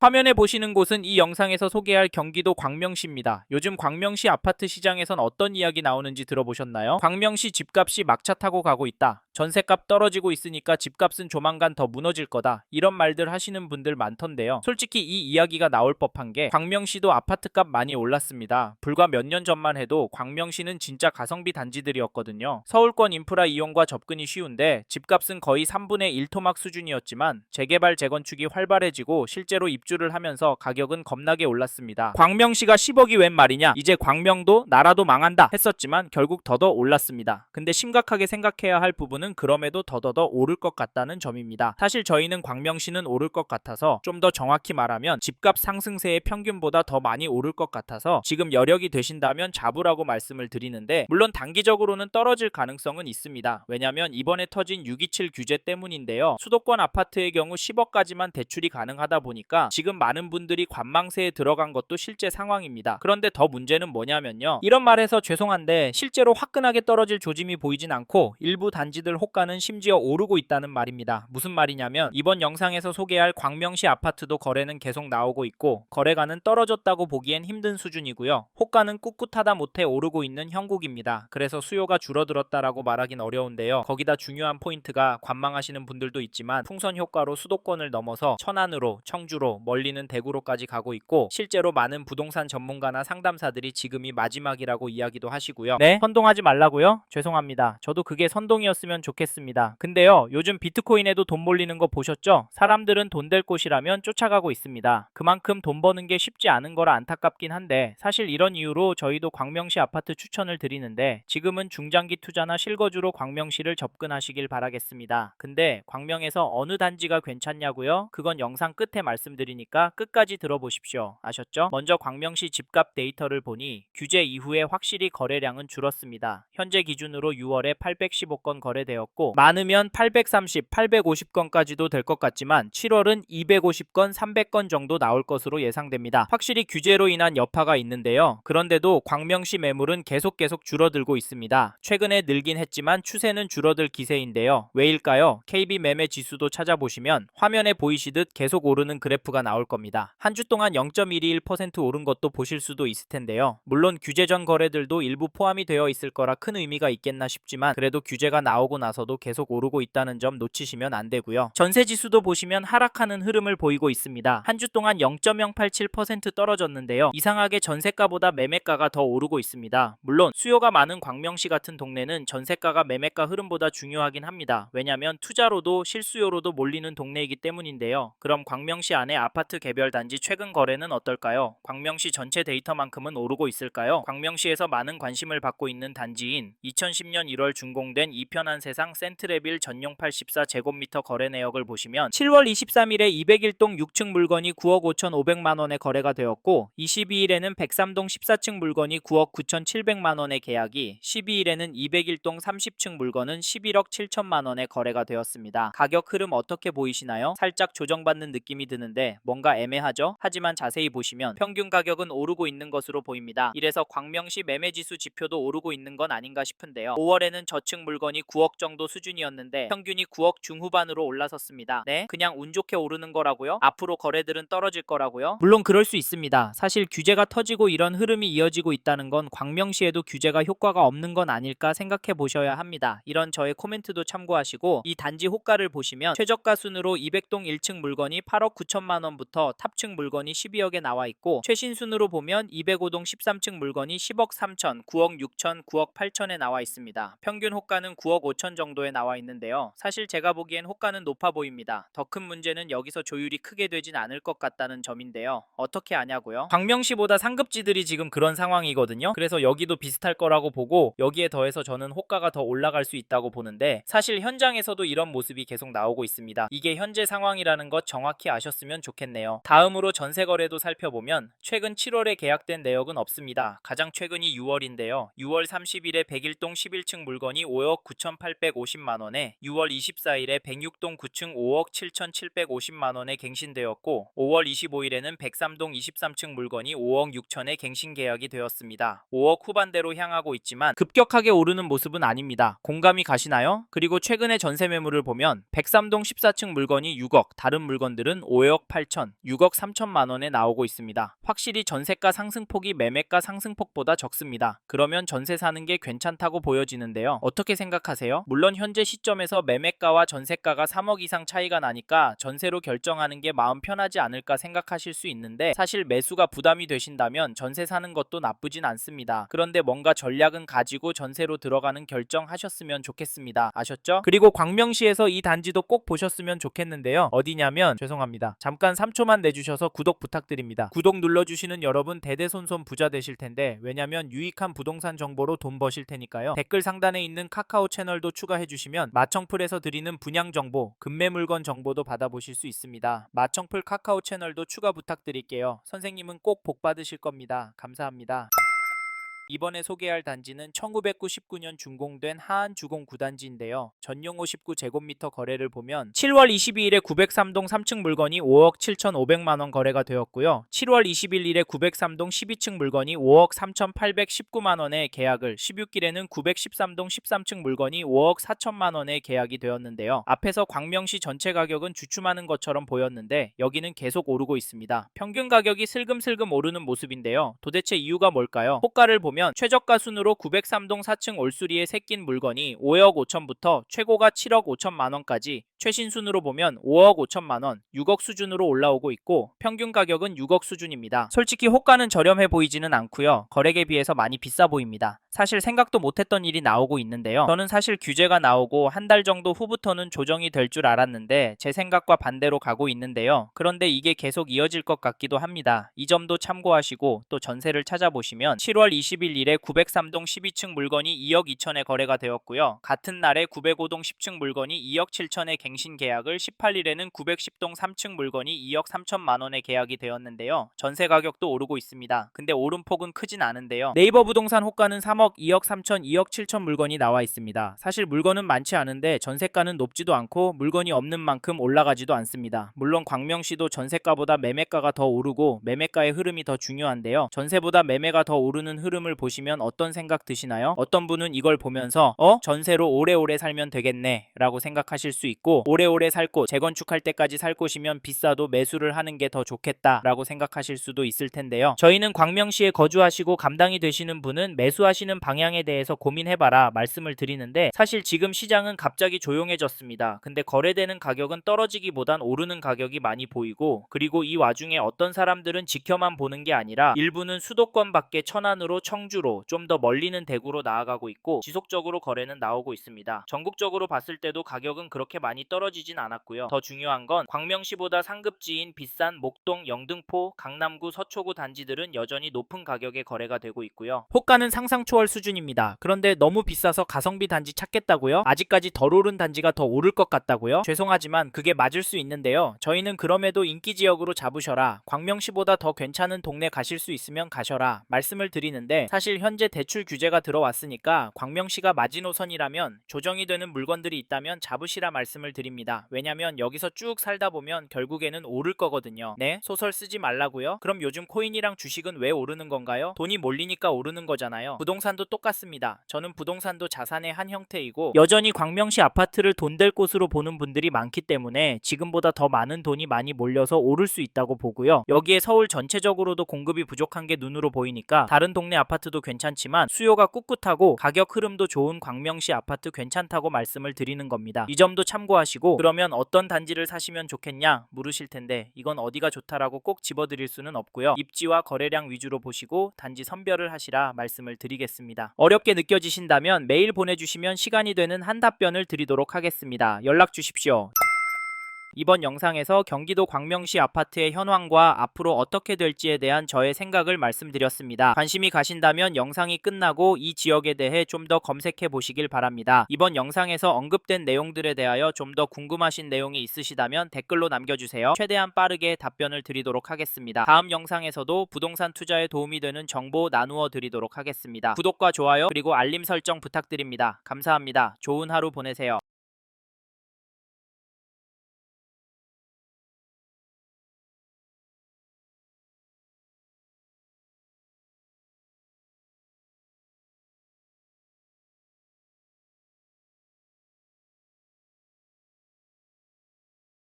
화면에 보시는 곳은 이 영상에서 소개할 경기도 광명시입니다. 요즘 광명시 아파트 시장에선 어떤 이야기 나오는지 들어보셨나요? 광명시 집값이 막차 타고 가고 있다. 전셋값 떨어지고 있으니까 집값은 조만간 더 무너질 거다. 이런 말들 하시는 분들 많던데요. 솔직히 이 이야기가 나올 법한 게 광명시도 아파트값 많이 올랐습니다. 불과 몇 년 전만 해도 광명시는 진짜 가성비 단지들이었거든요. 서울권 인프라 이용과 접근이 쉬운데 집값은 거의 3분의 1 토막 수준이었지만 재개발 재건축이 활발해지고 실제로 입주를 하면서 가격은 겁나게 올랐습니다. 광명시가 10억이 웬 말이냐, 이제 광명도 나라도 망한다 했었지만 결국 더더 올랐습니다. 근데 심각하게 생각해야 할 부분은 그럼에도 더더더 오를 것 같다는 점입니다. 사실 저희는 광명시는 오를 것 같아서, 좀 더 정확히 말하면 집값 상승세의 평균보다 더 많이 오를 것 같아서 지금 여력이 되신다면 잡으라고 말씀을 드리는데, 물론 단기적으로는 떨어질 가능성은 있습니다. 왜냐면 이번에 터진 627 규제 때문인데요. 수도권 아파트의 경우 10억까지만 대출이 가능하다 보니까 지금 많은 분들이 관망세에 들어간 것도 실제 상황입니다. 그런데 더 문제는 뭐냐면요, 이런 말해서 죄송한데 실제로 화끈하게 떨어질 조짐이 보이진 않고 일부 단지들 호가는 심지어 오르고 있다는 말입니다. 무슨 말이냐면 이번 영상에서 소개할 광명시 아파트도 거래는 계속 나오고 있고 거래가는 떨어졌다고 보기엔 힘든 수준이고요. 호가는 꿋꿋하다 못해 오르고 있는 형국입니다. 그래서 수요가 줄어들었다라고 말하긴 어려운데요. 거기다 중요한 포인트가, 관망하시는 분들도 있지만 풍선 효과로 수도권을 넘어서 천안으로, 청주로, 멀리는 대구로까지 가고 있고 실제로 많은 부동산 전문가나 상담사들이 지금이 마지막이라고 이야기도 하시고요. 네? 선동하지 말라고요? 죄송합니다. 저도 그게 선동이었으면 좋겠습니다. 근데요, 요즘 비트코인에도 돈 몰리는 거 보셨죠? 사람들은 돈 될 곳이라면 쫓아가고 있습니다. 그만큼 돈 버는 게 쉽지 않은 거라 안타깝긴 한데, 사실 이런 이유로 저희도 광명시 아파트 추천을 드리는데 지금은 중장기 투자나 실거주로 광명시를 접근하시길 바라겠습니다. 근데 광명에서 어느 단지가 괜찮냐고요? 그건 영상 끝에 말씀드리니까 끝까지 들어보십시오. 아셨죠? 먼저 광명시 집값 데이터를 보니 규제 이후에 확실히 거래량은 줄었습니다. 현재 기준으로 6월에 815건 거래되었고 많으면 830, 850건까지도 될 것 같지만 7월은 250건, 300건 정도 나올 것으로 예상됩니다. 확실히 규제로 인한 여파가 있는데요. 그런데도 광명시 매물은 계속 줄어들고 있습니다. 최근에 늘긴 했지만 추세는 줄어들 기세인데요. 왜일까요? KB 매매 지수도 찾아보시면 화면에 보이시듯 계속 오르는 그래프가 나올 겁니다. 한 주 동안 0.121% 오른 것도 보실 수도 있을 텐데요. 물론 규제 전 거래들도 일부 포함이 되어 있을 거라 큰 의미가 있겠나 싶지만 그래도 규제가 나오고 나서도 계속 오르고 있다는 점 놓치시면 안 되고요. 전세 지수도 보시면 하락하는 흐름을 보이고 있습니다. 한 주 동안 0.087% 떨어졌는데요. 이상하게 전세가보다 매매가가 더 오르고 있습니다. 물론 수요가 많은 광명시 같은 동네는 전세가가 매매가 흐름보다 중요하긴 합니다. 왜냐면 투자로도 실수요로도 몰리는 동네이기 때문인데요. 그럼 광명시 안에 아파트 개별 단지 최근 거래는 어떨까요? 광명시 전체 데이터만큼은 오르고 있을까요? 광명시에서 많은 관심을 받고 있는 단지인 2010년 1월 준공된 이편한 세상 센트레빌 전용 84제곱미터 거래 내역을 보시면 7월 23일에 201동 6층 물건이 9억 5,500만원에 거래가 되었고 22일에는 103동 14층 물건이 9억 9,700만원에 계약이, 12일에는 201동 30층 물건은 11억 7천만원에 거래가 되었습니다. 가격 흐름 어떻게 보이시나요? 살짝 조정받는 느낌이 드는데 뭔가 애매하죠? 하지만 자세히 보시면 평균 가격은 오르고 있는 것으로 보입니다. 이래서 광명시 매매지수 지표도 오르고 있는 건 아닌가 싶은데요. 5월에는 저층 물건이 9억 정도 수준이었는데 평균이 9억 중후반으로 올라섰습니다. 네? 그냥 운 좋게 오르는 거라고요? 앞으로 거래들은 떨어질 거라고요? 물론 그럴 수 있습니다. 사실 규제가 터지고 이런 흐름이 이어지고 있다는 건 광명시에도 규제가 효과가 없는 건 아닐까 생각해 보셔야 합니다. 이런 저의 코멘트도 참고하시고 이 단지 호가를 보시면 최저가 순으로 200동 1층 물건이 8억 9천만원부터 탑층 물건이 12억에 나와 있고 최신 순으로 보면 205동 13층 물건이 10억 3천, 9억 6천, 9억 8천에 나와 있습니다. 평균 호가는 9억 5천 정도에 나와 있는데요. 사실 제가 보기엔 호가는 높아 보입니다. 더 큰 문제는 여기서 조율이 크게 되진 않을 것 같다는 점인데요. 어떻게 아냐고요? 광명시보다 상급지들이 지금 그런 상황이거든요. 그래서 여기도 비슷할 거라고 보고 여기에 더해서 저는 호가가 더 올라갈 수 있다고 보는데 사실 현장에서도 이런 모습이 계속 나오고 있습니다. 이게 현재 상황이라는 것 정확히 아셨으면 좋겠네요. 다음으로 전세 거래도 살펴보면 최근 7월에 계약된 내역은 없습니다. 가장 최근이 6월인데요. 6월 30일에 101동 11층 물건이 5억 9,850만원에 6월 24일에 106동 9층 5억 7,750만원에 갱신되었고 5월 25일에는 103동 23층 물건이 5억 6천에 갱신 계약이 되었습니다. 5억 후반대로 향하고 있지만 급격하게 오르는 모습은 아닙니다. 공감이 가시나요? 그리고 최근에 전세 매물을 보면 103동 14층 물건이 6억, 다른 물건들은 5억 8천, 8천, 6억 3천만 원에 나오고 있습니다. 확실히 전세가 상승폭이 매매가 상승폭보다 적습니다. 그러면 전세 사는 게 괜찮다고 보여지는데요. 어떻게 생각하세요? 물론 현재 시점에서 매매가와 전세가가 3억 이상 차이가 나니까 전세로 결정하는 게 마음 편하지 않을까 생각하실 수 있는데 사실 매수가 부담이 되신다면 전세 사는 것도 나쁘진 않습니다. 그런데 뭔가 전략은 가지고 전세로 들어가는 결정하셨으면 좋겠습니다. 아셨죠? 그리고 광명시에서 이 단지도 꼭 보셨으면 좋겠는데요. 어디냐면 죄송합니다. 잠깐 3초만 내주셔서 구독 부탁드립니다. 구독 눌러주시는 여러분 대대손손 부자 되실 텐데 왜냐면 유익한 부동산 정보로 돈 버실 테니까요. 댓글 상단에 있는 카카오 채널도 추가해 주시면 마청풀에서 드리는 분양 정보, 급매 물건 정보도 받아보실 수 있습니다. 마청풀 카카오 채널도 추가 부탁드릴게요. 선생님은 꼭 복 받으실 겁니다. 감사합니다. 이번에 소개할 단지는 1999년 준공된 하안 주공 9단지인데요. 전용 59제곱미터 거래를 보면 7월 22일에 903동 3층 물건이 5억 7,500만원 거래가 되었고요. 7월 21일에 903동 12층 물건이 5억 3,819만원에 계약을, 16일에는 913동 13층 물건이 5억 4천만원에 계약이 되었는데요. 앞에서 광명시 전체 가격은 주춤하는 것처럼 보였는데 여기는 계속 오르고 있습니다. 평균 가격이 슬금슬금 오르는 모습인데요. 도대체 이유가 뭘까요? 호가를 보면 최저가 순으로 903동 4층 올수리에 새낀 물건이 5억 5천부터 최고가 7억 5천만원까지, 최신 순으로 보면 5억 5천만원, 6억 수준으로 올라오고 있고 평균 가격은 6억 수준입니다. 솔직히 호가는 저렴해 보이지는 않고요. 거래액에 비해서 많이 비싸 보입니다. 사실 생각도 못했던 일이 나오고 있는데요. 저는 사실 규제가 나오고 한 달 정도 후부터는 조정이 될 줄 알았는데 제 생각과 반대로 가고 있는데요. 그런데 이게 계속 이어질 것 같기도 합니다. 이 점도 참고하시고 또 전세를 찾아보시면 7월 21일에 903동 12층 물건이 2억 2천에 거래가 되었고요. 같은 날에 905동 10층 물건이 2억 7천에 갱신 계약을, 18일에는 910동 3층 물건이 2억 3천만원에 계약이 되었는데요. 전세 가격도 오르고 있습니다. 근데 오름폭은 크진 않은데요. 네이버 부동산 호가는 3억, 2억 3천, 2억 7천 물건이 나와 있습니다. 사실 물건은 많지 않은데 전세가는 높지도 않고 물건이 없는 만큼 올라가지도 않습니다. 물론 광명시도 전세가보다 매매가가 더 오르고 매매가의 흐름이 더 중요한데요. 전세보다 매매가 더 오르는 흐름을 보시면 어떤 생각 드시나요? 어떤 분은 이걸 보면서 전세로 오래오래 살면 되겠네 라고 생각하실 수 있고, 오래오래 살 곳, 재건축할 때까지 살 곳이면 비싸도 매수를 하는 게 더 좋겠다 라고 생각하실 수도 있을 텐데요. 저희는 광명시에 거주하시고 감당이 되시는 분은 매수하시는 방향에 대해서 고민해봐라 말씀을 드리는데 사실 지금 시장은 갑자기 조용해졌습니다. 근데 거래되는 가격은 떨어지기보단 오르는 가격이 많이 보이고, 그리고 이 와중에 어떤 사람들은 지켜만 보는 게 아니라 일부는 수도권 밖에 천안으로, 청주로, 좀 더 멀리는 대구로 나아가고 있고 지속적으로 거래는 나오고 있습니다. 전국적으로 봤을 때도 가격은 그렇게 많이 떨어지진 않았고요. 더 중요한 건 광명시보다 상급지인 비싼 목동, 영등포, 강남구, 서초구 단지들은 여전히 높은 가격에 거래가 되고 있고요. 호가는 상상 초월 수준입니다. 그런데 너무 비싸서 가성비 단지 찾겠다고요? 아직까지 덜 오른 단지가 더 오를 것 같다고요? 죄송하지만 그게 맞을 수 있는데요. 저희는 그럼에도 인기 지역으로 잡으셔라, 광명시보다 더 괜찮은 동네 가실 수 있으면 가셔라 말씀을 드리는데, 사실 현재 대출 규제가 들어왔으니까 광명시가 마지노선이라면 조정이 되는 물건들이 있다면 잡으시라 말씀을 드립니다. 왜냐면 여기서 쭉 살다 보면 결국에는 오를 거거든요. 네? 소설 쓰지 말라고요? 그럼 요즘 코인이랑 주식은 왜 오르는 건가요? 돈이 몰리니까 오르는 거잖아요. 부동산도 똑같습니다. 저는 부동산도 자산의 한 형태이고 여전히 광명시 아파트를 돈 될 곳으로 보는 분들이 많기 때문에 지금보다 더 많은 돈이 많이 몰려서 오를 수 있다고 보고요. 여기에 서울 전체적으로도 공급이 부족한 게 눈으로 보이니까 다른 동네 아파트도 괜찮지만 수요가 꿋꿋하고 가격 흐름도 좋은 광명시 아파트 괜찮다고 말씀을 드리는 겁니다. 이 점도 참고하시고, 그러면 어떤 단지를 사시면 좋겠냐 물으실 텐데 이건 어디가 좋다라고 꼭 집어드릴 수는 없고요. 입지와 거래량 위주로 보시고 단지 선별을 하시라 말씀을 드리겠습니다. 어렵게 느껴지신다면 메일 보내주시면 시간이 되는 한 답변을 드리도록 하겠습니다. 연락 주십시오. 이번 영상에서 경기도 광명시 아파트의 현황과 앞으로 어떻게 될지에 대한 저의 생각을 말씀드렸습니다. 관심이 가신다면 영상이 끝나고 이 지역에 대해 좀 더 검색해 보시길 바랍니다. 이번 영상에서 언급된 내용들에 대하여 좀 더 궁금하신 내용이 있으시다면 댓글로 남겨주세요. 최대한 빠르게 답변을 드리도록 하겠습니다. 다음 영상에서도 부동산 투자에 도움이 되는 정보 나누어 드리도록 하겠습니다. 구독과 좋아요 그리고 알림 설정 부탁드립니다. 감사합니다. 좋은 하루 보내세요.